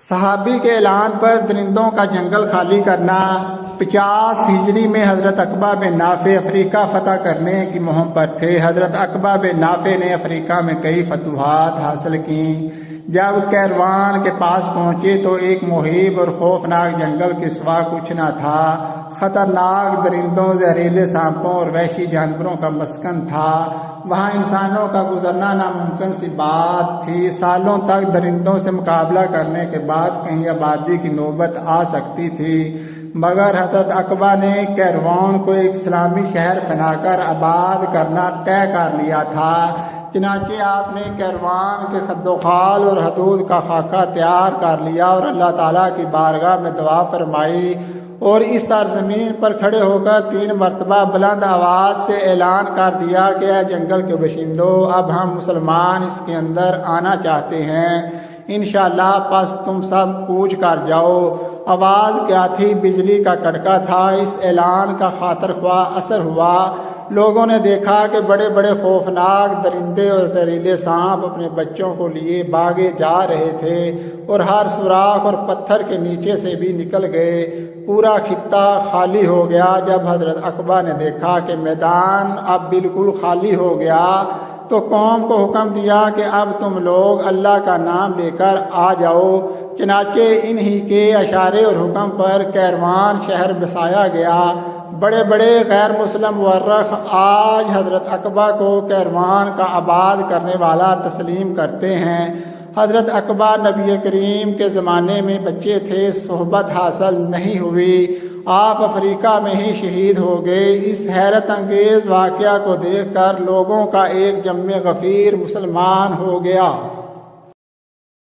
صحابی کے اعلان پر درندوں کا جنگل خالی کرنا۔ 50 ہجری میں حضرت عقبہ بن نافع افریقہ فتح کرنے کی مہم پر تھے۔ حضرت عقبہ بن نافع نے افریقہ میں کئی فتوحات حاصل کیں۔ جب کیروان کے پاس پہنچے تو ایک مہیب اور خوفناک جنگل کے سوا کچھ نہ تھا۔ خطرناک درندوں، زہریلے سانپوں اور وحشی جانوروں کا مسکن تھا۔ وہاں انسانوں کا گزرنا ناممکن سی بات تھی۔ سالوں تک درندوں سے مقابلہ کرنے کے بعد کہیں آبادی کی نوبت آ سکتی تھی، مگر حضرت عقبہ نے کیروان کو ایک اسلامی شہر بنا کر آباد کرنا طے کر لیا تھا۔ چنانچہ آپ نے کیروان کے خد و خال اور حدود کا خاکہ تیار کر لیا اور اللہ تعالیٰ کی بارگاہ میں دعا فرمائی اور اس سرزمین پر کھڑے ہو کر 3 مرتبہ بلند آواز سے اعلان کر دیا کہ اے جنگل کے باشندوں، اب ہم مسلمان اس کے اندر آنا چاہتے ہیں، انشاءاللہ پس تم سب کوچ کر جاؤ۔ آواز کیا تھی؟ بجلی کا کڑکا تھا۔ اس اعلان کا خاطر خواہ اثر ہوا۔ لوگوں نے دیکھا کہ بڑے بڑے خوفناک درندے اور زہریلے سانپ اپنے بچوں کو لیے بھاگے جا رہے تھے اور ہر سوراخ اور پتھر کے نیچے سے بھی نکل گئے۔ پورا خطہ خالی ہو گیا۔ جب حضرت عقبہ نے دیکھا کہ میدان اب بالکل خالی ہو گیا تو قوم کو حکم دیا کہ اب تم لوگ اللہ کا نام لے کر آ جاؤ۔ چنانچہ انہی کے اشارے اور حکم پر کیروان شہر بسایا گیا۔ بڑے بڑے غیر مسلم مورخ آج حضرت عقبہ کو کیروان کا آباد کرنے والا تسلیم کرتے ہیں۔ حضرت عقبہ نبی کریم کے زمانے میں بچے تھے، صحبت حاصل نہیں ہوئی، آپ افریقہ میں ہی شہید ہو گئے۔ اس حیرت انگیز واقعہ کو دیکھ کر لوگوں کا ایک جمع غفیر مسلمان ہو گیا۔